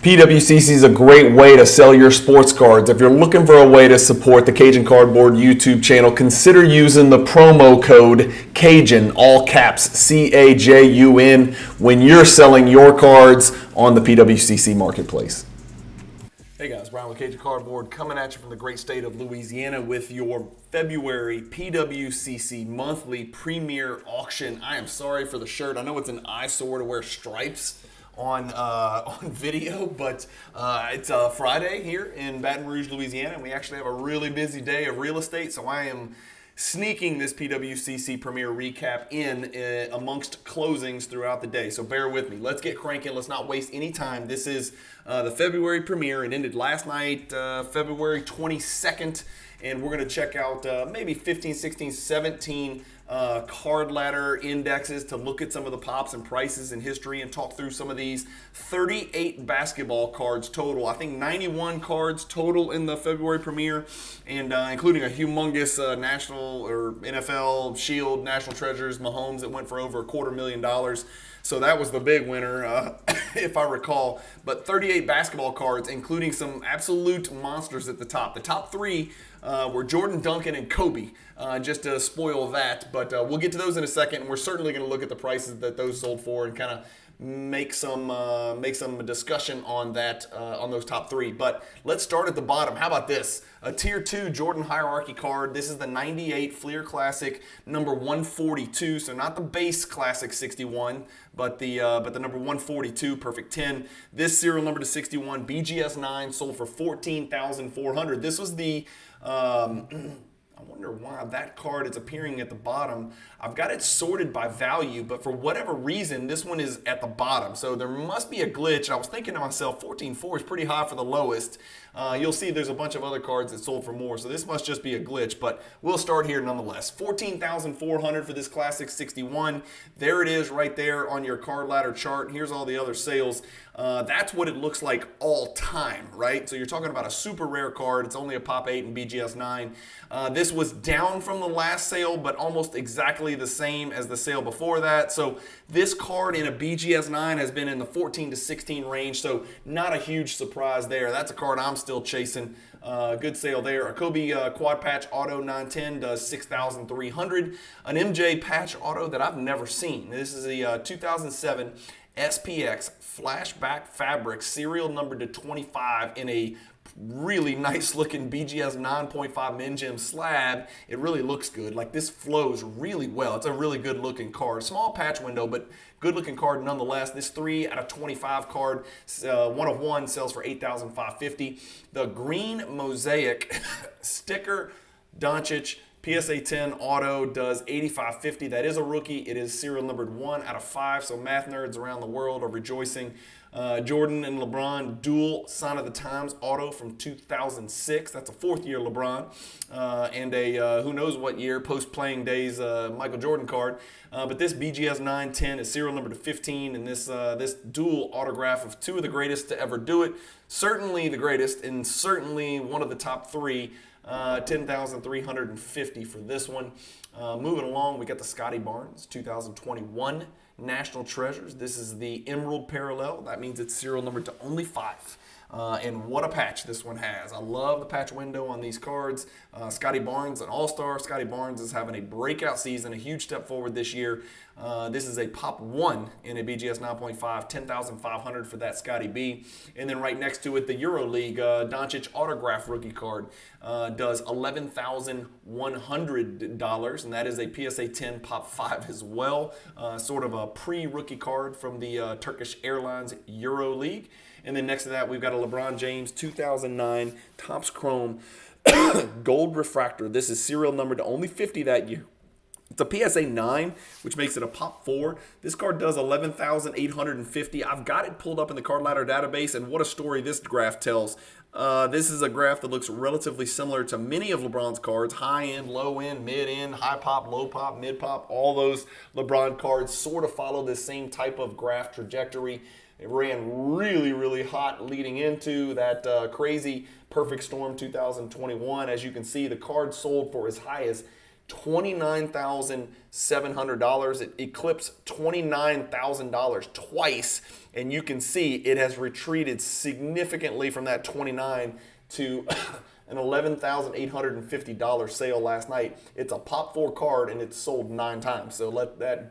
PWCC is a great way to sell your sports cards. If you're looking for a way to support the Cajun Cardboard YouTube channel, consider using the promo code Cajun, all caps, CAJUN, when you're selling your cards on the PWCC marketplace. Hey guys, Brian with Cajun Cardboard coming at you from the great state of Louisiana with your February PWCC monthly premier auction. I am sorry for the shirt. I know it's an eyesore to wear stripes on video, but it's Friday here in Baton Rouge, Louisiana, and we actually have a really busy day of real estate, so I am sneaking this PWCC Premier recap in amongst closings throughout the day. So bear with me. Let's get cranking. Let's not waste any time. This is the February Premier. It ended last night, February 22nd, and we're going to check out maybe 15, 16, 17 card ladder indexes to look at some of the pops and prices and history and talk through some of these 38 basketball cards total. I think 91 cards total in the February Premier, and including a humongous national or NFL Shield National Treasures Mahomes that went for over $250,000. So that was the big winner, if I recall. But 38 basketball cards, including some absolute monsters at the top. The top three were Jordan, Duncan, and Kobe, just to spoil that. But we'll get to those in a second. And we're certainly going to look at the prices that those sold for and kind of make some discussion on that on those top three. But let's start at the bottom. How about this? A Tier 2 Jordan Hierarchy card. This is the 98 Fleer Classic number 142. So not the base Classic 61, but the number 142 Perfect 10. This serial number to 61 BGS 9 sold for $14,400. This was the I wonder why that card is appearing at the bottom. I've got it sorted by value, but for whatever reason, this one is at the bottom. So there must be a glitch. I was thinking to myself, 14.4 is pretty high for the lowest. You'll see there's a bunch of other cards that sold for more, so this must just be a glitch, but we'll start here nonetheless. $14,400 for this Classic 61. There it is right there on your card ladder chart. Here's all the other sales. That's what it looks like all time, right? So you're talking about a super rare card. It's only a Pop 8 and BGS 9. This was down from the last sale, but almost exactly the same as the sale before that. So this card in a BGS 9 has been in the 14 to 16 range, so not a huge surprise there. That's a card I'm still chasing. Good sale there. A Kobe Quad Patch Auto 910 does $6,300. An MJ Patch Auto that I've never seen. This is a 2007 SPX Flashback Fabric, serial number to 25 in a really nice looking BGS 9.5 Min Gem slab. It really looks good. Like, this flows really well. It's a really good looking card. Small patch window, but good looking card nonetheless. This 3 out of 25 card, 1 of 1, sells for $8,550. The green mosaic sticker Doncic PSA 10 auto does $8,550. That is a rookie. It is serial numbered 1 out of 5, so math nerds around the world are rejoicing. Jordan and LeBron dual Sign of the Times auto from 2006. That's a 4th year LeBron. And a who knows what year, post-playing days Michael Jordan card. But this BGS 910 is serial number to 15, and this dual autograph of 2 of the greatest to ever do it. Certainly the greatest, and certainly one of the top 3. $10,350 for this one. Moving along, we got the Scotty Barnes 2021 National Treasures. This is the Emerald Parallel. That means it's serial number to only 5. And what a patch this one has. I love the patch window on these cards. Scotty Barnes, an all-star. Scotty Barnes is having a breakout season, a huge step forward this year. This is a Pop 1 in a BGS 9.5, $10,500 for that Scotty B. And then right next to it, the EuroLeague Doncic autograph rookie card does $11,100, and that is a PSA 10 Pop 5 as well. Sort of a pre-rookie card from the Turkish Airlines EuroLeague. And then next to that, we've got a LeBron James 2009 Topps Chrome Gold Refractor. This is serial number to only 50 that year. It's a PSA 9, which makes it a Pop 4. This card does $11,850. I've got it pulled up in the Card Ladder database, and what a story this graph tells. This is a graph that looks relatively similar to many of LeBron's cards. High end, low end, mid end, high pop, low pop, mid pop. All those LeBron cards sort of follow this same type of graph trajectory. It ran really, really hot leading into that crazy Perfect Storm 2021. As you can see, the card sold for as high as $29,700. It eclipsed $29,000 twice, and you can see it has retreated significantly from that 29 to an $11,850 sale last night. It's a Pop 4 card, and it's sold 9 times. So let that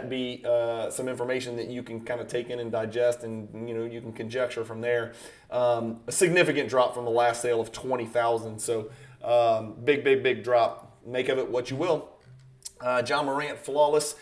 be some information that you can kind of take in and digest, and you can conjecture from there. A significant drop from the last sale of 20,000. So big drop. Make of it what you will. John Morant Flawless.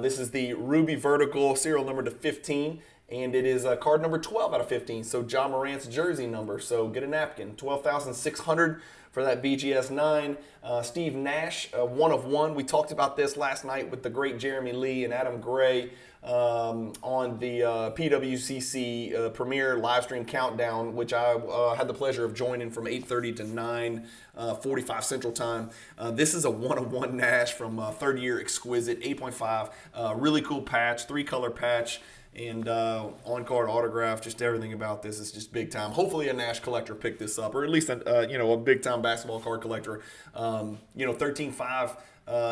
This is the Ruby Vertical, serial number to 15. And it is card number 12 out of 15. So John Morant's jersey number. So get a napkin. 12,600 for that BGS 9. Steve Nash, 1 of 1. We talked about this last night with the great Jeremy Lee and Adam Gray on the PWCC Premier live stream countdown, which I had the pleasure of joining from 8:30 to 9:45 Central Time. This is a 1 of 1 Nash from third year Exquisite, 8.5. Really cool patch, 3-color patch. And on-card autograph, just everything about this is just big time. Hopefully a Nash collector picked this up, or at least a big-time basketball card collector. 13.5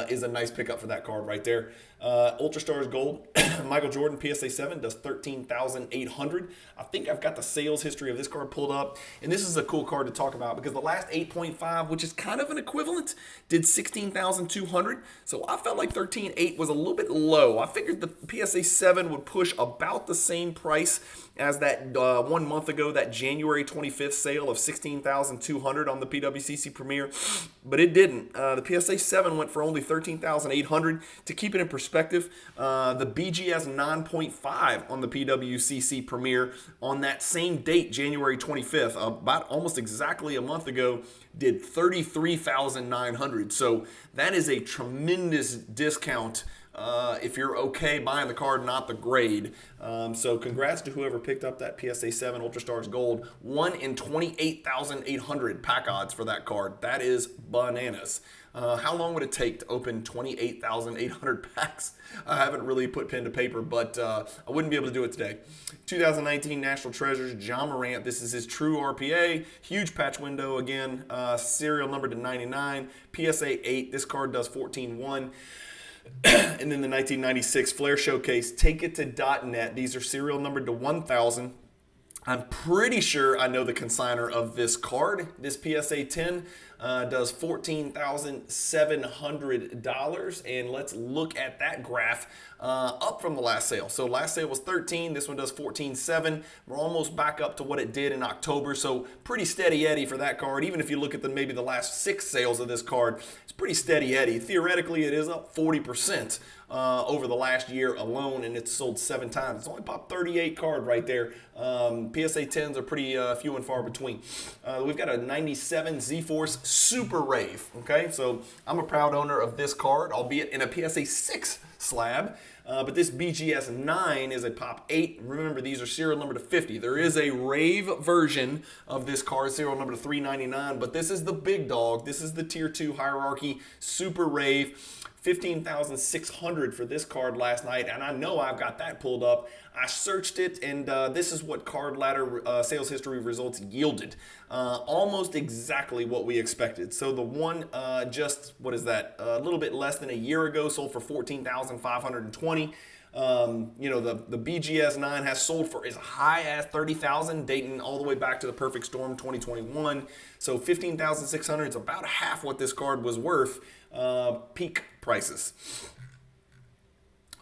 is a nice pickup for that card right there. Ultra Stars Gold, Michael Jordan PSA 7 does 13,800. I think I've got the sales history of this card pulled up, and this is a cool card to talk about because the last 8.5, which is kind of an equivalent, did 16,200. So I felt like 13.8 was a little bit low. I figured the PSA 7 would push about the same price as that 1 month ago, that January 25th sale of 16,200 on the PWCC Premier, but it didn't. The PSA 7 went for only 13,800. To keep it in perspective, the BGS 9.5 on the PWCC Premier on that same date, January 25th, about almost exactly a month ago, did 33,900. So that is a tremendous discount if you're okay buying the card, not the grade. So congrats to whoever picked up that PSA 7 Ultra Stars Gold. 1 in 28,800 pack odds for that card. That is bananas. How long would it take to open 28,800 packs? I haven't really put pen to paper, but I wouldn't be able to do it today. 2019 National Treasures, John Morant. This is his true RPA. Huge patch window again. Serial number to 99. PSA 8. This card does 14.1. And then the 1996 Flair Showcase, Take It to .net. These are serial numbered to 1,000. I'm pretty sure I know the consigner of this card. This PSA 10 does $14,700. And let's look at that graph up from the last sale. So last sale was 13. This one does 14.7. We're almost back up to what it did in October. So pretty steady Eddie for that card. Even if you look at maybe the last 6 sales of this card, it's pretty steady Eddie. Theoretically, it is up 40% over the last year alone, and it's sold 7 times. It's only popped 38 card right there. PSA 10s are pretty few and far between. We've got a 97 Z-Force Super Rave. Okay, so I'm a proud owner of this card, albeit in a PSA 6 slab. But this BGS 9 is a Pop 8. Remember, these are serial number to 50. There is a Rave version of this card, serial number to 399, but this is the big dog. This is the Tier 2 hierarchy Super Rave. 15,600 for this card last night, and I know I've got that pulled up. I searched it, and this is what Card Ladder sales history results yielded. Almost exactly what we expected. So the one just, what is that, a little bit less than a year ago sold for 14,520. The BGS 9 has sold for as high as 30,000, dating all the way back to the Perfect Storm 2021. So 15,600 is about half what this card was worth. Peak prices.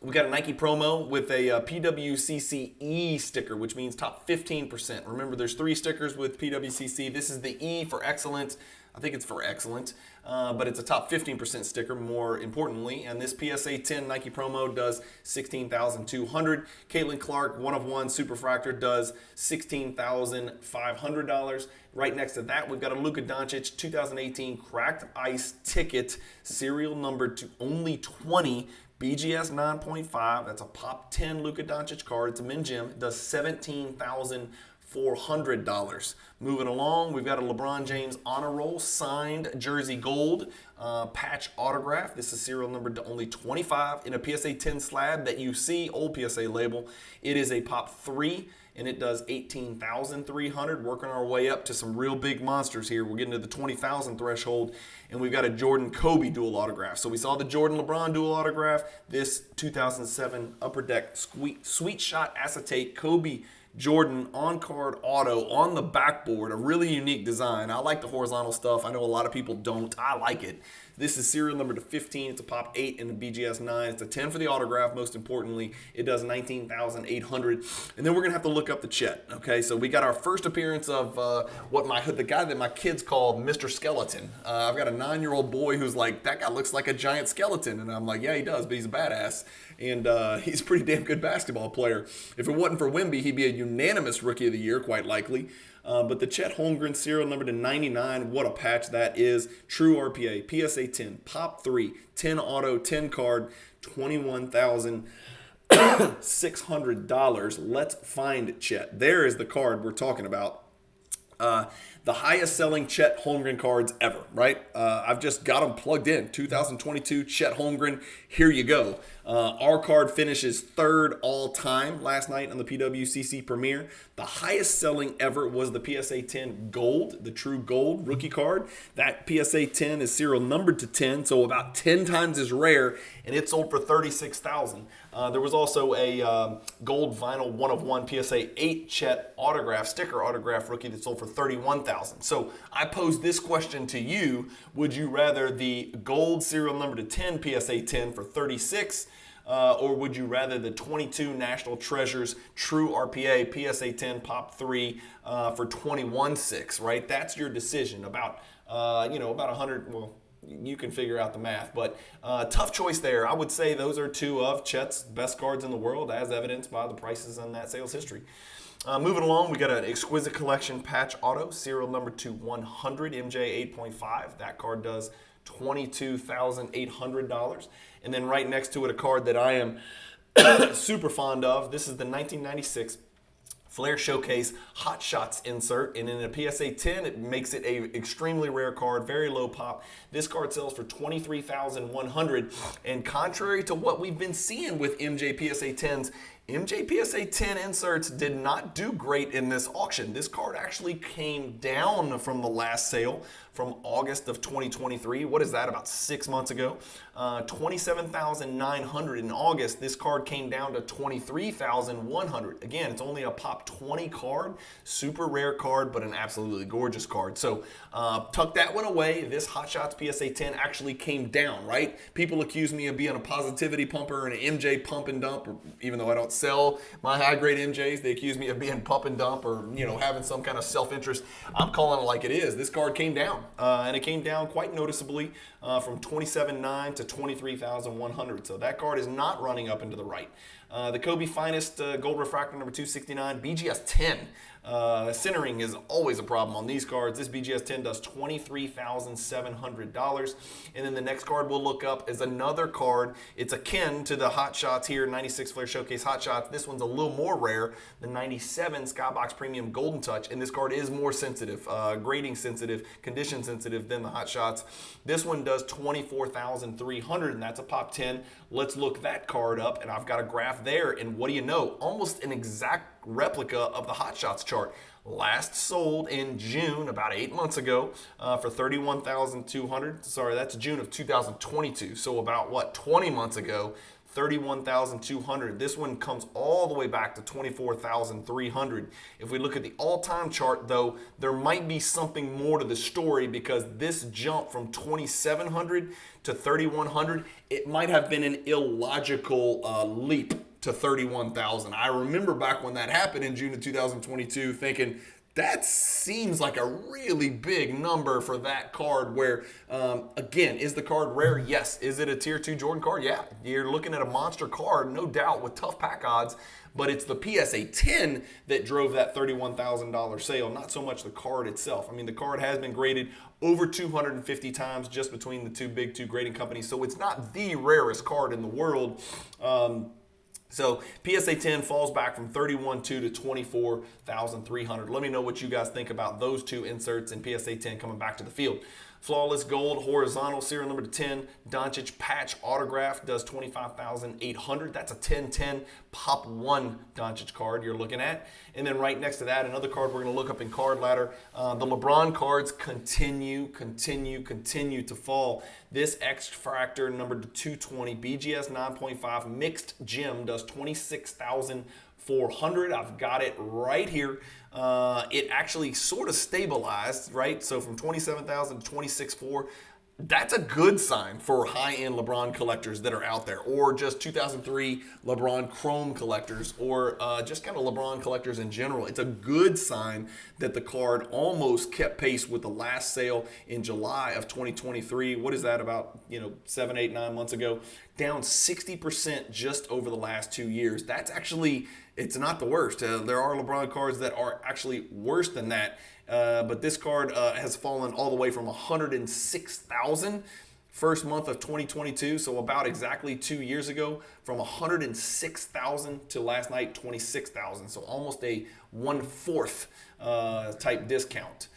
We got a Nike promo with a PWCC E sticker, which means top 15%. Remember, there's 3 stickers with PWCC. This is the E for excellent. I think it's for excellent, but it's a top 15% sticker, more importantly. And this PSA 10 Nike promo does 16,200. Caitlin Clark, 1 of 1 Superfractor, does $16,500. Right next to that, we've got a Luka Doncic 2018 Cracked Ice ticket, serial number to only 20. BGS 9.5. That's a Pop 10 Luka Doncic card. It's a Min Gem. It does $17,400. $400. Moving along, we've got a LeBron James honor roll signed jersey gold patch autograph. This is serial numbered to only 25 in a PSA 10 slab that you see, old PSA label. It is a pop 3 and it does 18,300. Working our way up to some real big monsters here. We're getting to the 20,000 threshold, and we've got a Jordan Kobe dual autograph. So we saw the Jordan LeBron dual autograph. This 2007 Upper Deck Sweet Shot Acetate Kobe Jordan on-card auto on the backboard, a really unique design. I like the horizontal stuff. I know a lot of people don't. I like it. This is serial number to 15. It's a pop 8 in the BGS 9. It's a 10 for the autograph, most importantly. It does 19,800. And then we're going to have to look up the Chet. Okay, so we got our first appearance of the guy that my kids call Mr. Skeleton. I've got a 9-year-old boy who's like, that guy looks like a giant skeleton. And I'm like, yeah, he does, but he's a badass. And he's a pretty damn good basketball player. If it wasn't for Wemby, he'd be a unanimous Rookie of the Year, quite likely. But the Chet Holmgren serial number to 99, what a patch that is. True RPA, PSA 10, Pop 3, 10 auto, 10 card, $21,600. Let's find Chet. There is the card we're talking about. The highest selling Chet Holmgren cards ever, right? I've just got them plugged in. 2022 Chet Holmgren, here you go. Our card finishes 3rd all time last night on the PWCC Premier. The highest selling ever was the PSA 10 Gold, the True Gold rookie card. That PSA 10 is serial numbered to 10, so about 10 times as rare, and it sold for $36,000. There was also a gold vinyl 1 of 1 PSA 8 Chet autograph, sticker autograph rookie that sold for $31,000. So I pose this question to you. Would you rather the gold serial number to 10 PSA 10 for $36,000? Or would you rather the 22 National Treasures True RPA PSA 10 Pop 3 for $21,600, right? That's your decision. About 100, well, you can figure out the math, but tough choice there. I would say those are two of Chet's best cards in the world, as evidenced by the prices on that sales history. Moving along, we got an exquisite collection patch auto, serial number to 100, MJ 8.5. That card does $22,800. And then right next to it, a card that I am super fond of. This is the 1996 Flair Showcase Hot Shots insert, and in a PSA 10, it makes it a extremely rare card, very low pop. This card sells for $23,100, and contrary to what we've been seeing with MJ PSA 10s, MJ PSA 10 inserts did not do great in this auction. This card actually came down from the last sale from August of 2023. What is that, about 6 months ago? $27,900 in August. This card came down to $23,100. Again, it's only a pop 20 card, super rare card, but an absolutely gorgeous card. So tuck that one away. This Hot Shots PSA 10 actually came down, right? People accuse me of being a positivity pumper and an MJ pump and dump, or even though I don't sell my high-grade MJs, they accuse me of being pump and dump or having some kind of self-interest. I'm calling it like it is. This card came down, and it came down quite noticeably from $27,900 to $23,100. So that card is not running up into the right. The Kobe Finest Gold Refractor number 269, BGS 10. Centering is always a problem on these cards. This BGS 10 does $23,700. And then the next card we'll look up is another card. It's akin to the Hot Shots here, 96 Flair Showcase Hot Shots. This one's a little more rare, the 97 Skybox Premium Golden Touch. And this card is more sensitive, grading sensitive, condition sensitive than the Hot Shots. This one does $24,300, and that's a pop 10. Let's look that card up, and I've got a graph there. And what do you know? Almost an exact replica of the Hot Shots chart. Last sold in June, about 8 months ago, for $31,200. Sorry, that's June of 2022. So about, 20 months ago, $31,200. This one comes all the way back to $24,300. If we look at the all-time chart, though, there might be something more to the story, because this jump from $2,700 to $3,100, it might have been an illogical leap to $31,000. I remember back when that happened in June of 2022 thinking, that seems like a really big number for that card where, again, is the card rare? Yes. Is it a tier 2 Jordan card? Yeah. You're looking at a monster card, no doubt, with tough pack odds, but it's the PSA 10 that drove that $31,000 sale, not so much the card itself. I mean, the card has been graded over 250 times just between the two big grading companies, so it's not the rarest card in the world. So PSA 10 falls back from 31.2 to 24,300. Let me know what you guys think about those two inserts in PSA 10 coming back to the field. Flawless Gold horizontal serial number 10 Doncic patch autograph does 25,800. That's a 10-10 pop 1 Doncic card you're looking at. And then right next to that, another card we're going to look up in Card Ladder. The LeBron cards continue to fall. This X Factor number 220 BGS 9.5 mixed gem does 26,400. I've got it right here. It actually sort of stabilized, right? So from 27,000 to 26,400. That's a good sign for high-end LeBron collectors that are out there, or just 2003 LeBron Chrome collectors, or just kind of LeBron collectors in general. It's a good sign that the card almost kept pace with the last sale in July of 2023. What is that, about 7, 8, 9 months ago? Down 60% just over the last 2 years. That's actually, it's not the worst. There are LeBron cards that are actually worse than that. But this card has fallen all the way from 106,000 first month of 2022, so about exactly 2 years ago, from 106,000 to last night 26,000, so almost a 1/4 type discount.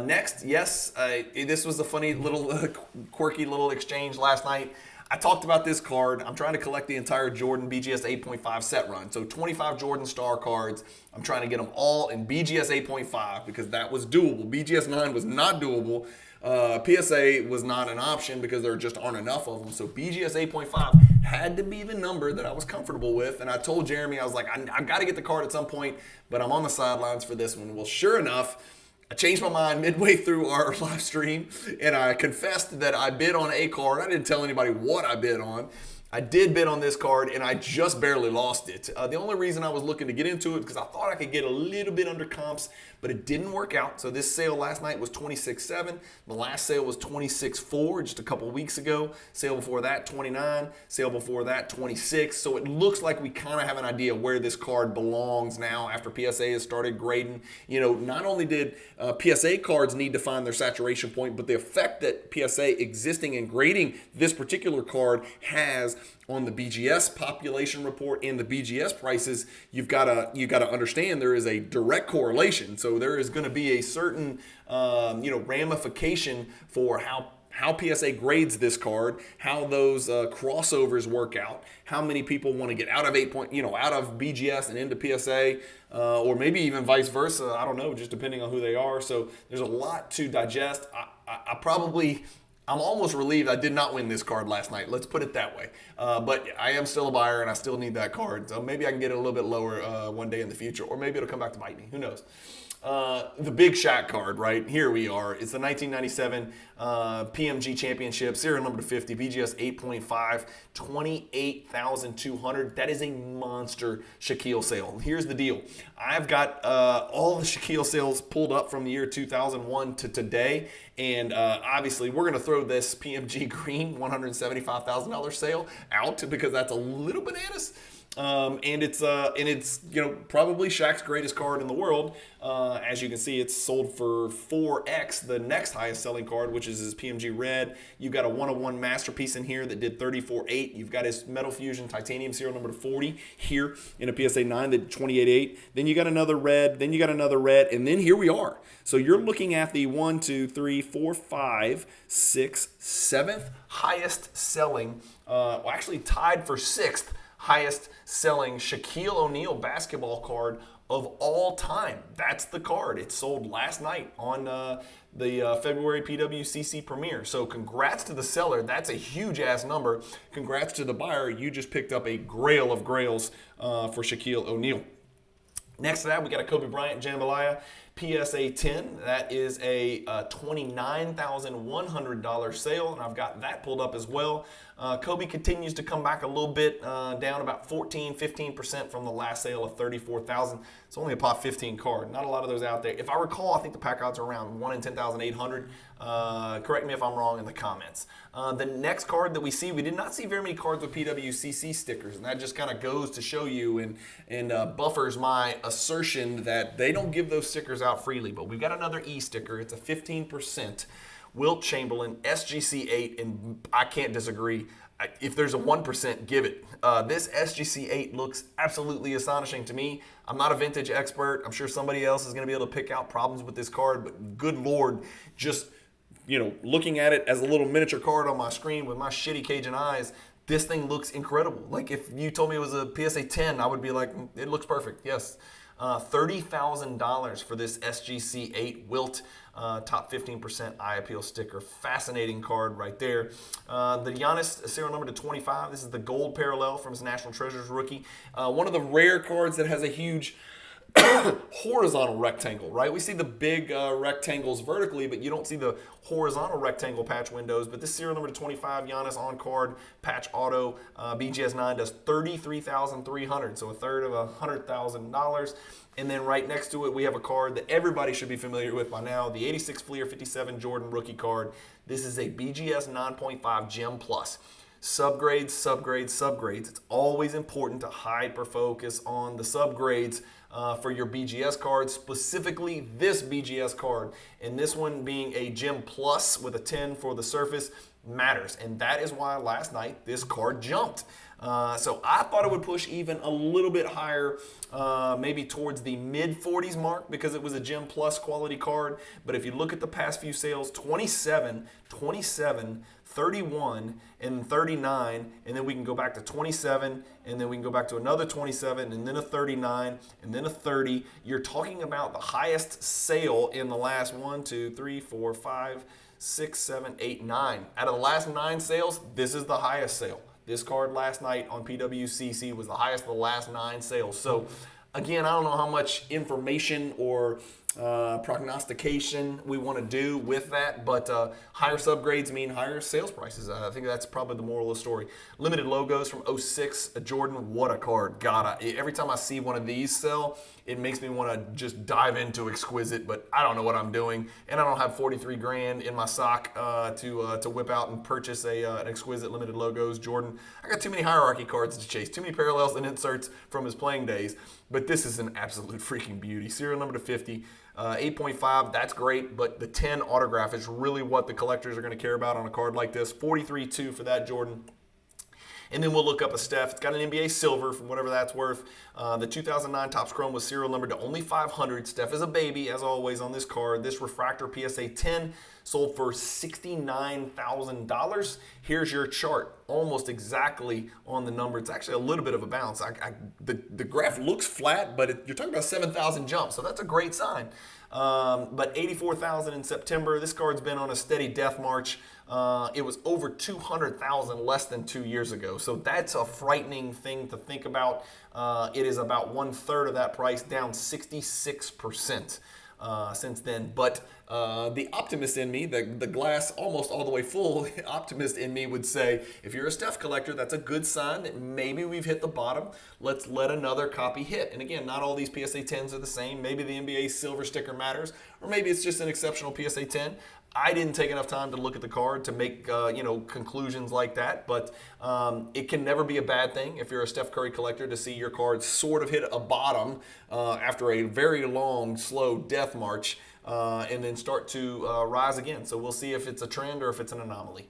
Next, yes, this was a funny little quirky little exchange last night. I talked about this card. I'm trying to collect the entire Jordan BGS 8.5 set run. So 25 Jordan Star cards. I'm trying to get them all in BGS 8.5 because that was doable. BGS 9 was not doable. PSA was not an option because there just aren't enough of them. So BGS 8.5 had to be the number that I was comfortable with. And I told Jeremy, I was like, I've got to get the card at some point, but I'm on the sidelines for this one. Well, sure enough, I changed my mind midway through our live stream, and I confessed that I bid on a card. I didn't tell anybody what I bid on. I did bid on this card, and I just barely lost it. The only reason I was looking to get into it because I thought I could get a little bit under comps, but it didn't work out. So this sale last night was 26.7. The last sale was 26.4 just a couple weeks ago. Sale before that, 29. Sale before that, 26. So it looks like we kind of have an idea where this card belongs now after PSA has started grading. Not only did PSA cards need to find their saturation point, but the effect that PSA existing and grading this particular card has on the BGS population report and the BGS prices, you got to understand there is a direct correlation. So there is going to be a certain ramification for how PSA grades this card, how those crossovers work out, how many people want to get out of out of BGS and into PSA, or maybe even vice versa. I don't know, just depending on who they are. So there's a lot to digest. I'm almost relieved I did not win this card last night. Let's put it that way. But I am still a buyer, and I still need that card. So maybe I can get it a little bit lower one day in the future, or maybe it'll come back to bite me. Who knows? The Big Shaq card, right? Here we are. It's the 1997 PMG Championship, serial number 50, BGS 8.5, 28,200. That is a monster Shaquille sale. Here's the deal. I've got all the Shaquille sales pulled up from the year 2001 to today, and obviously we're going to throw this PMG Green $175,000 sale out because that's a little bananas. And it's probably Shaq's greatest card in the world. As you can see, it's sold for 4x the next highest selling card, which is his PMG Red. You've got a 101 masterpiece in here that did 34.8. You've got his Metal Fusion Titanium serial number 40 here in a PSA 9 that did 28.8. Then you got another red. Then you got another red, and then here we are. So you're looking at the 1, 2, 3, 4, 5, 6, 7th highest selling. Actually tied for 6th highest selling Shaquille O'Neal basketball card of all time. That's the card. It sold last night on the February PWCC premiere. So congrats to the seller. That's a huge ass number. Congrats to the buyer. You just picked up a grail of grails for Shaquille O'Neal. Next to that, we got a Kobe Bryant Jambalaya PSA 10. That is a $29,100 sale, and I've got that pulled up as well. Kobe continues to come back a little bit, down about 15% from the last sale of $34,000. It's only a pot 15 card. Not a lot of those out there. If I recall, I think the pack odds are around 1 in 10,800. Correct me if I'm wrong in the comments. The next card that we see, we did not see very many cards with PWCC stickers, and that just kind of goes to show you and buffers my assertion that they don't give those stickers out freely. But we've got another E sticker. It's a 15%. Wilt Chamberlain, SGC 8, and I can't disagree. if there's a 1%, give it. This SGC8 looks absolutely astonishing to me. I'm not a vintage expert. I'm sure somebody else is going to be able to pick out problems with this card, but good Lord, just looking at it as a little miniature card on my screen with my shitty Cajun eyes, this thing looks incredible. Like if you told me it was a PSA 10, I would be like, it looks perfect. Yes. $30,000 for this SGC8 Wilt top 15% eye appeal sticker. Fascinating card right there. The Giannis serial number to 25. This is the gold parallel from his National Treasures rookie. One of the rare cards that has a huge horizontal rectangle, right? We see the big rectangles vertically, but you don't see the horizontal rectangle patch windows. But this serial number to 25 Giannis on card patch auto BGS 9 does $33,300, so a third of $100,000. And then right next to it, we have a card that everybody should be familiar with by now, the 86 Fleer 57 Jordan rookie card. This is a BGS 9.5 Gem Plus. Subgrades, subgrades, subgrades. It's always important to hyper-focus on the subgrades for your BGS cards, specifically this BGS card. And this one being a Gem Plus with a 10 for the surface matters. And that is why last night this card jumped. So I thought it would push even a little bit higher, maybe towards the mid 40s mark because it was a Gem Plus quality card. But if you look at the past few sales, 27, 31, and 39, and then we can go back to 27, and then we can go back to another 27, and then a 39, and then a 30. You're talking about the highest sale in the last 1, 2, 3, 4, 5, 6, 7, 8, 9. Out of the last 9 sales, this is the highest sale. This card last night on PWCC was the highest of the last 9 sales. So again, I don't know how much information or prognostication we want to do with that, but higher subgrades mean higher sales prices. I think that's probably the moral of the story. Limited logos from 06, a Jordan, what a card. God, every time I see one of these sell, it makes me want to just dive into Exquisite, but I don't know what I'm doing, and I don't have 43 grand in my sock to whip out and purchase an Exquisite limited logos Jordan. I got too many hierarchy cards to chase, too many parallels and inserts from his playing days, but this is an absolute freaking beauty. Serial number to 50. 8.5, that's great, but the 10 autograph is really what the collectors are going to care about on a card like this. 43.2 for that Jordan. And then we'll look up a Steph. It's got an NBA silver from whatever that's worth. The 2009 Topps Chrome was serial numbered to only 500. Steph is a baby, as always, on this card. This refractor PSA 10 sold for $69,000. Here's your chart, almost exactly on the number. It's actually a little bit of a bounce. The graph looks flat, but you're talking about 7,000 jumps, so that's a great sign. But 84,000 in September. This card's been on a steady death march. It was over 200,000 less than 2 years ago. So that's a frightening thing to think about. It is about 1/3 of that price, down 66%. Since then. But the optimist in me, the glass almost all the way full, the optimist in me would say, if you're a Steph collector, that's a good sign that maybe we've hit the bottom. Let's let another copy hit. And again, not all these PSA 10s are the same. Maybe the NBA silver sticker matters, or maybe it's just an exceptional PSA 10. I didn't take enough time to look at the card to make conclusions like that, but it can never be a bad thing if you're a Steph Curry collector to see your card sort of hit a bottom after a very long, slow death march and then start to rise again. So we'll see if it's a trend or if it's an anomaly.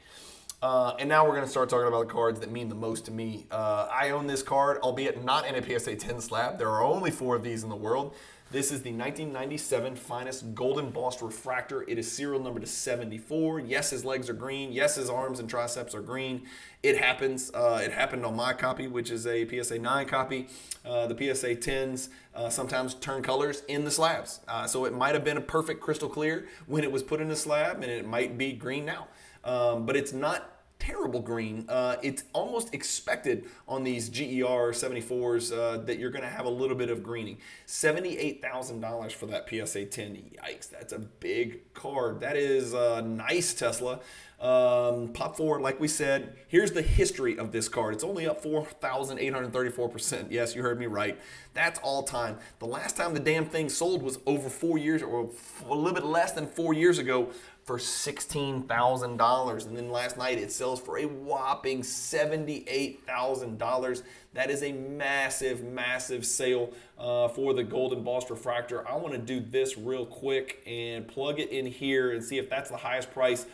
And now we're going to start talking about the cards that mean the most to me. I own this card, albeit not in a PSA 10 slab. There are only 4 of these in the world. This is the 1997 Finest Gold Embossed Refractor. It is serial number to 74. Yes, his legs are green. Yes, his arms and triceps are green. It happens. It happened on my copy, which is a PSA 9 copy. The PSA 10s sometimes turn colors in the slabs. So it might have been a perfect crystal clear when it was put in the slab, and it might be green now. But it's not terrible green. It's almost expected on these GER 74s that you're going to have a little bit of greening. $78,000 for that PSA 10. Yikes, that's a big card. That is nice, Tesla. Pop forward, like we said. Here's the history of this card. It's only up 4,834%. Yes, you heard me right. That's all time. The last time the damn thing sold was over 4 years, or a little bit less than 4 years ago, for $16,000. And then last night it sells for a whopping $78,000. That is a massive, massive sale for the Gold Embossed Refractor. I want to do this real quick and plug it in here and see if that's the highest price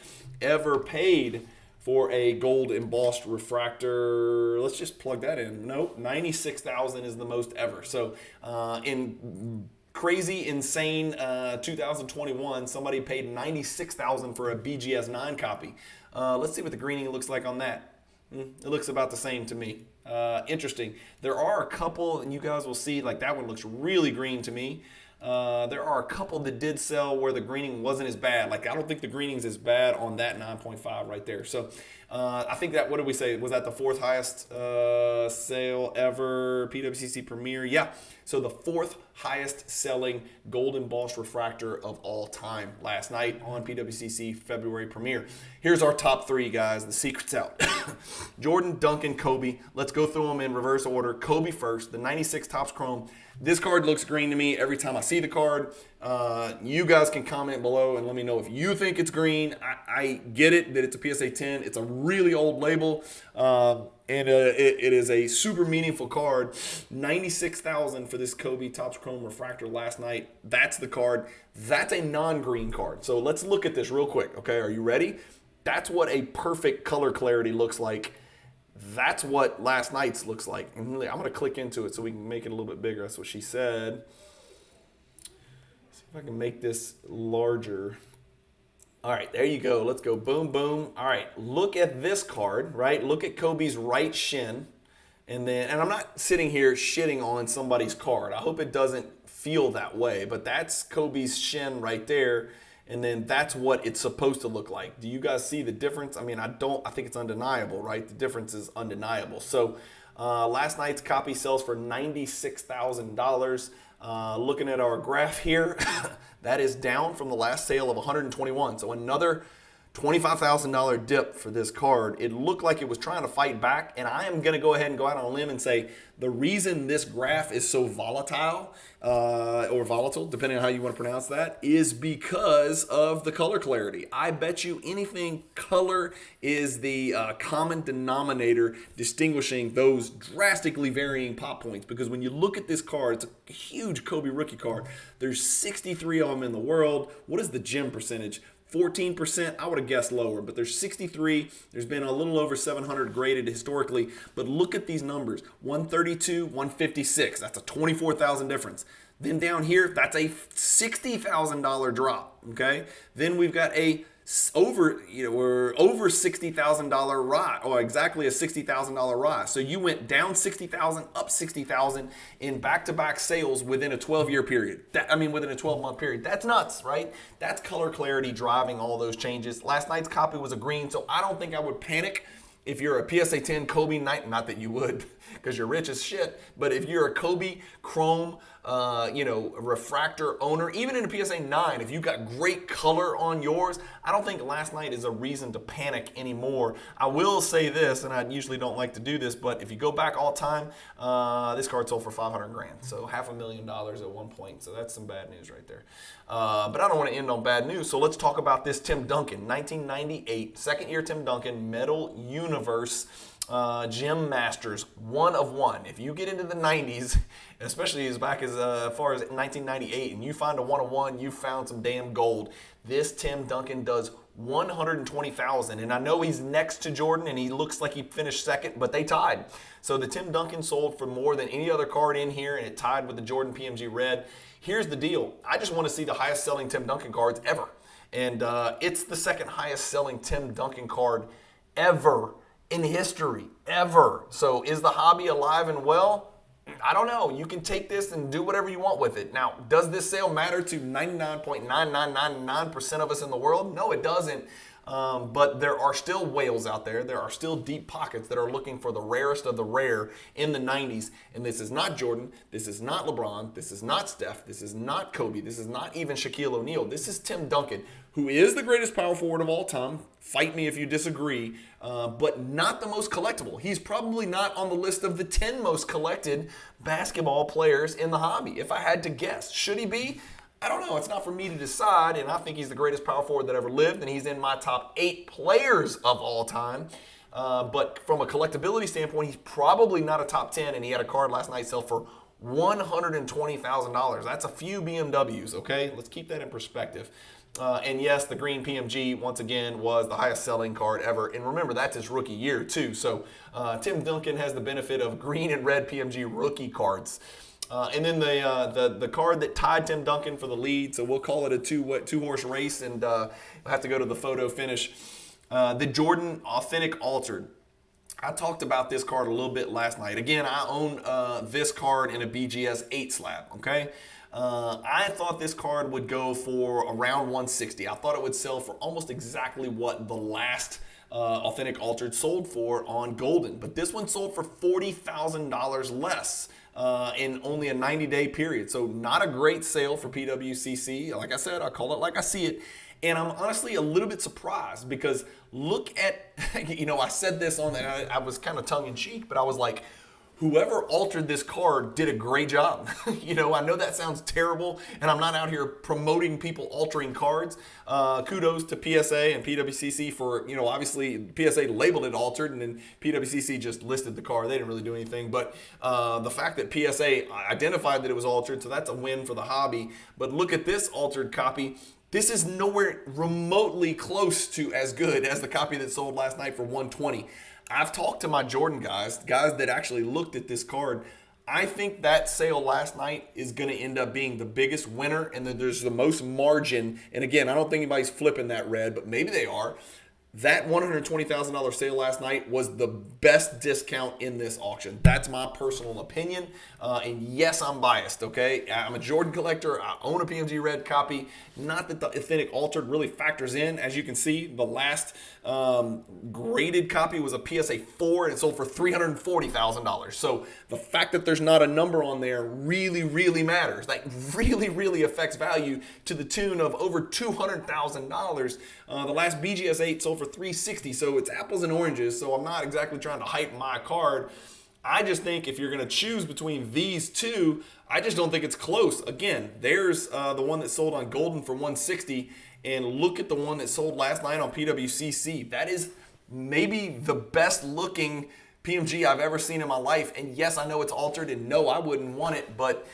ever paid for a gold embossed refractor. Let's just plug that in. Nope, 96,000 is the most ever. So in crazy, insane 2021, somebody paid 96,000 for a BGS 9 copy. Let's see what the greening looks like on that. It looks about the same to me. Interesting. There are a couple, and you guys will see, like that one looks really green to me. There are a couple that did sell where the greening wasn't as bad. Like I don't think the greening's as bad on that 9.5 right there. So I think that, what did we say? Was that the 4th highest sale ever? PWCC Premier? Yeah. So the 4th highest selling gold embossed refractor of all time last night on PWCC February Premier. Here's our top 3, guys. The secret's out. Jordan, Duncan, Kobe. Let's go through them in reverse order. Kobe first, the 96 Topps Chrome. This card looks green to me every time I see the card. You guys can comment below and let me know if you think it's green. I get it that it's a PSA 10. It's a really old label. And it is a super meaningful card. 96,000 for this Kobe Topps Chrome refractor last night. That's the card. That's a non-green card. So let's look at this real quick. Okay, are you ready? That's what a perfect color clarity looks like. That's what last night's looks like. And I'm going to click into it so we can make it a little bit bigger. That's what she said. See if I can make this larger. All right, there you go. Let's go. Boom, boom. All right, look at this card, right? Look at Kobe's right shin. And I'm not sitting here shitting on somebody's card. I hope it doesn't feel that way. But that's Kobe's shin right there. And then that's what it's supposed to look like. Do you guys see the difference? I mean, I think it's undeniable, right? The difference is undeniable. So last night's copy sells for $96,000. Looking at our graph here, that is down from the last sale of 121. So another $25,000 dip for this card. It looked like it was trying to fight back, and I am going to go ahead and go out on a limb and say the reason this graph is so volatile, or volatile, depending on how you want to pronounce that, is because of the color clarity. I bet you anything color is the common denominator distinguishing those drastically varying pop points, because when you look at this card, it's a huge Kobe rookie card. There's 63 of them in the world. What is the gem percentage? 14%, I would have guessed lower, but there's 63. There's been a little over 700 graded historically, but look at these numbers. 132, 156, that's a 24,000 difference. Then down here, that's a $60,000 drop, okay? Then we've got we're over $60,000 rise, or exactly a $60,000 rise. So you went down 60,000, up 60,000 in back-to-back sales within a 12-year period. Within a 12-month period. That's nuts, right? That's color clarity driving all those changes. Last night's copy was a green, so I don't think I would panic if you're a PSA 10 Kobe night. Not that you would, because you're rich as shit. But if you're a Kobe Chrome, refractor owner, even in a PSA 9, if you got great color on yours, I don't think last night is a reason to panic anymore. I will say this, and I usually don't like to do this, but if you go back all time, this card sold for 500 grand, so $500,000 at one point. So that's some bad news right there. But I don't want to end on bad news, so let's talk about this Tim Duncan, 1998, second year Tim Duncan, Metal Universe. Gem Masters, 1 of 1. If you get into the 90s, especially as back as far as 1998, and you find a 1 of 1, you found some damn gold. This Tim Duncan does 120,000, and I know he's next to Jordan, and he looks like he finished second, but they tied. So the Tim Duncan sold for more than any other card in here, and it tied with the Jordan PMG Red. Here's the deal. I just want to see the highest selling Tim Duncan cards ever, and it's the second highest selling Tim Duncan card ever in history, ever. So is the hobby alive and well? I don't know. You can take this and do whatever you want with it. Now, does this sale matter to 99.9999% of us in the world? No, it doesn't. But there are still whales out there. There are still deep pockets that are looking for the rarest of the rare in the 90s. And this is not Jordan. This is not LeBron. This is not Steph. This is not Kobe. This is not even Shaquille O'Neal. This is Tim Duncan, who is the greatest power forward of all time. Fight me if you disagree, but not the most collectible. He's probably not on the list of the 10 most collected basketball players in the hobby. If I had to guess, should he be? I don't know. It's not for me to decide, and I think he's the greatest power forward that ever lived, and he's in my top 8 players of all time. But from a collectability standpoint, he's probably not a top 10, and he had a card last night sell for $120,000. That's a few BMWs, okay? Let's keep that in perspective. And yes, the green PMG, once again, was the highest selling card ever. And remember, that's his rookie year, too. So Tim Duncan has the benefit of green and red PMG rookie cards. And then the card that tied Tim Duncan for the lead, so we'll call it a two-horse race, and we'll have to go to the photo finish. The Jordan Authentic Altered. I talked about this card a little bit last night. Again, I own this card in a BGS 8 slab, okay? I thought this card would go for around 160. I thought it would sell for almost exactly what the last Authentic Altered sold for on Golden. But this one sold for $40,000 less in only a 90-day period. So not a great sale for PWCC. Like I said, I call it like I see it. And I'm honestly a little bit surprised because look at, I said this on, I was kind of tongue-in-cheek, but I was like, whoever altered this card did a great job. I know that sounds terrible, and I'm not out here promoting people altering cards. Kudos to PSA and PWCC for, obviously PSA labeled it altered, and then PWCC just listed the card. They didn't really do anything. But the fact that PSA identified that it was altered, so that's a win for the hobby. But look at this altered copy. This is nowhere remotely close to as good as the copy that sold last night for 120. I've talked to my Jordan guys that actually looked at this card. I think that sale last night is going to end up being the biggest winner, and that there's the most margin. And again, I don't think anybody's flipping that red, but maybe they are. That $120,000 sale last night was the best discount in this auction. That's my personal opinion. And yes, I'm biased, okay? I'm a Jordan collector. I own a PMG red copy. Not that the Authentic Altered really factors in. As you can see, the last graded copy was a PSA 4 and it sold for $340,000. So the fact that there's not a number on there really, really matters. Like really, really affects value to the tune of over $200,000. The last BGS 8 sold for $360, so it's apples and oranges. So I'm not exactly trying to hype my card. I just think if you're going to choose between these two, I just don't think it's close. Again, there's the one that sold on Golden for $160, and look at the one that sold last night on PWCC. That is maybe the best looking PMG I've ever seen in my life. And yes, I know it's altered, and no, I wouldn't want it. But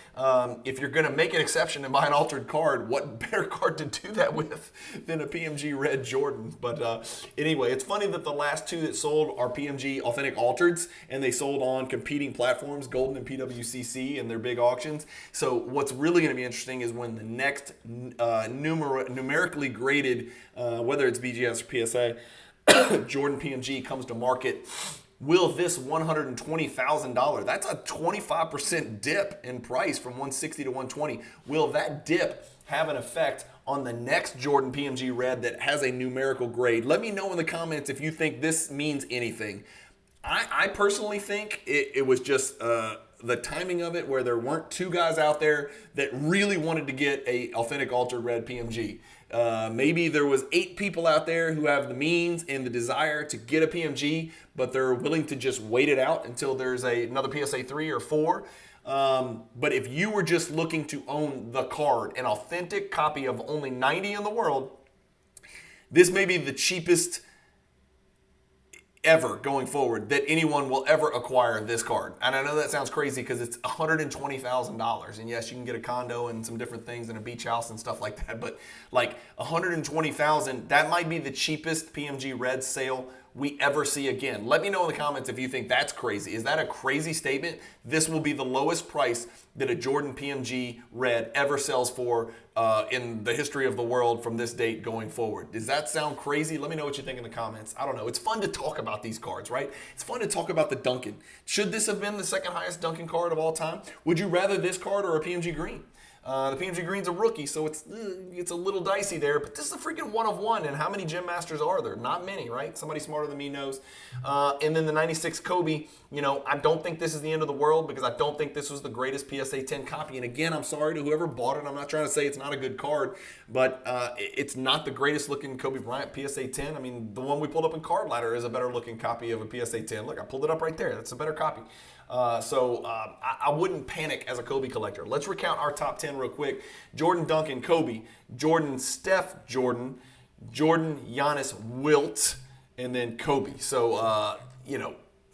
if you're going to make an exception and buy an altered card, what better card to do that with than a PMG red Jordan? But anyway, it's funny that the last two that sold are PMG Authentic Altereds, and they sold on competing platforms, Golden and PWCC, and their big auctions. So what's really going to be interesting is when the next numerically graded, whether it's BGS or PSA, Jordan PMG comes to market. Will this $120,000, that's a 25% dip in price from 160 to 120, will that dip have an effect on the next Jordan PMG red that has a numerical grade? Let me know in the comments if you think this means anything. I personally think it was just the timing of it, where there weren't two guys out there that really wanted to get a Authentic Altered red PMG. Maybe there was 8 people out there who have the means and the desire to get a PMG, but they're willing to just wait it out until there's another PSA 3 or 4. But if you were just looking to own the card, an authentic copy of only 90 in the world, this may be the cheapest ever going forward that anyone will ever acquire this card. And I know that sounds crazy because it's $120,000. And yes, you can get a condo and some different things and a beach house and stuff like that. But like $120,000, that might be the cheapest PMG red sale we ever see again. Let me know in the comments if you think that's crazy. Is that a crazy statement? This will be the lowest price that a Jordan PMG red ever sells for in the history of the world from this date going forward. Does that sound crazy? Let me know what you think in the comments. I don't know. It's fun to talk about these cards, right? It's fun to talk about the Duncan. Should this have been the second highest Duncan card of all time? Would you rather this card or a PMG green? The PMG Green's a rookie, so it's a little dicey there, but this is a freaking 1 of 1, and how many Gem Masters are there? Not many, right? Somebody smarter than me knows. And then the 96 Kobe, I don't think this is the end of the world because I don't think this was the greatest PSA 10 copy. And again, I'm sorry to whoever bought it. I'm not trying to say it's not a good card, but it's not the greatest looking Kobe Bryant PSA 10. I mean, the one we pulled up in Card Ladder is a better looking copy of a PSA 10. Look, I pulled it up right there. That's a better copy. So I wouldn't panic as a Kobe collector. Let's recount our top 10 real quick. Jordan, Duncan, Kobe, Jordan, Steph, Jordan, Giannis, Wilt, and then Kobe. So,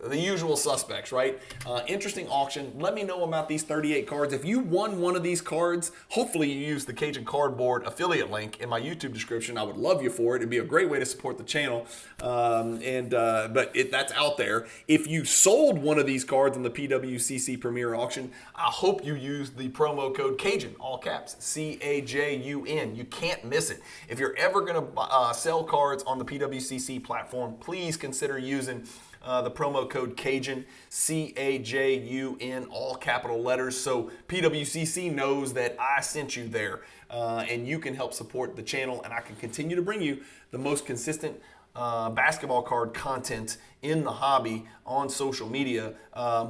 the usual suspects, right? Interesting auction. Let me know about these 38 cards. If you won one of these cards, hopefully you use the Cajun Cardboard affiliate link in my YouTube description. I would love you for it. It'd be a great way to support the channel. But that's out there. If you sold one of these cards in the PWCC Premier auction, I hope you use the promo code Cajun, all caps, C-A-J-U-N. You can't miss it. If you're ever going to sell cards on the PWCC platform, please consider using the promo code Cajun, C-A-J-U-N, all capital letters, so PWCC knows that I sent you there, and you can help support the channel, and I can continue to bring you the most consistent basketball card content in the hobby on social media,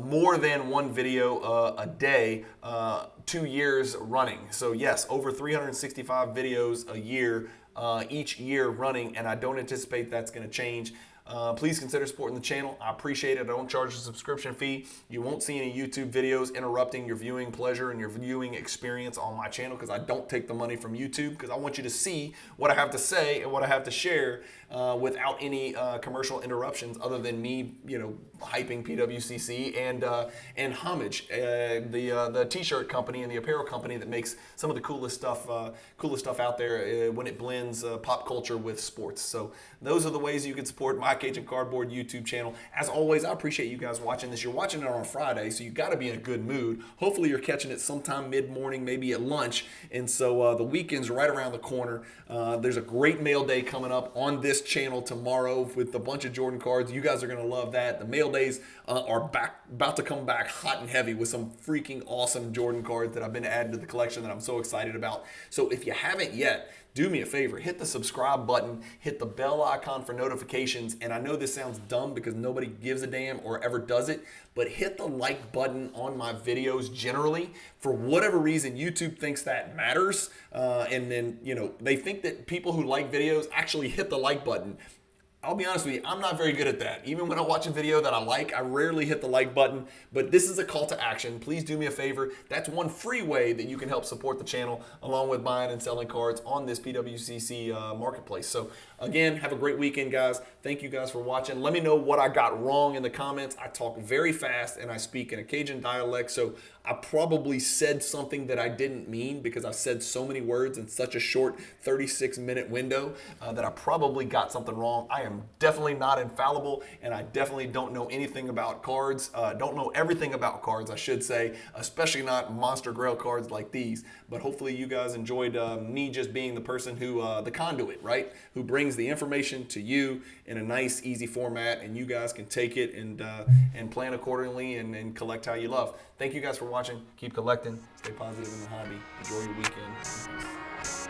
more than one video a day, 2 years running. So yes, over 365 videos a year, each year running, and I don't anticipate that's going to change. Please consider supporting the channel. I appreciate it. I don't charge a subscription fee. You won't see any YouTube videos interrupting your viewing pleasure and your viewing experience on my channel, because I don't take the money from YouTube, because I want you to see what I have to say and what I have to share without any commercial interruptions, other than me, hyping PWCC and Homage, the t-shirt company and the apparel company that makes some of the coolest stuff out there when it blends pop culture with sports. So those are the ways you can support my Cajun Cardboard YouTube channel. As always, I appreciate you guys watching this. You're watching it on a Friday, so you got to be in a good mood. Hopefully you're catching it sometime mid-morning, maybe at lunch. And so the weekend's right around the corner. There's a great mail day coming up on this channel tomorrow with a bunch of Jordan cards. You guys are going to love that. The mail days are about to come back hot and heavy with some freaking awesome Jordan cards that I've been adding to the collection that I'm so excited about. So if you haven't yet, do me a favor, hit the subscribe button, hit the bell icon for notifications, and I know this sounds dumb because nobody gives a damn or ever does it, but hit the like button on my videos generally. For whatever reason, YouTube thinks that matters, and then, they think that people who like videos actually hit the like button. I'll be honest with you, I'm not very good at that. Even when I watch a video that I like, I rarely hit the like button, but this is a call to action. Please do me a favor. That's one free way that you can help support the channel, along with buying and selling cards on this PWCC marketplace. So again, have a great weekend, guys. Thank you guys for watching. Let me know what I got wrong in the comments. I talk very fast and I speak in a Cajun dialect, so I probably said something that I didn't mean, because I've said so many words in such a short 36-minute window that I probably got something wrong. I am definitely not infallible, and I definitely don't know anything about cards. Don't know everything about cards, I should say, especially not Monster Grail cards like these. But hopefully you guys enjoyed me just being the person who, the conduit, right? Who brings the information to you in a nice, easy format, and you guys can take it and plan accordingly and collect how you love. Thank you guys for watching. Keep collecting. Stay positive in the hobby. Enjoy your weekend.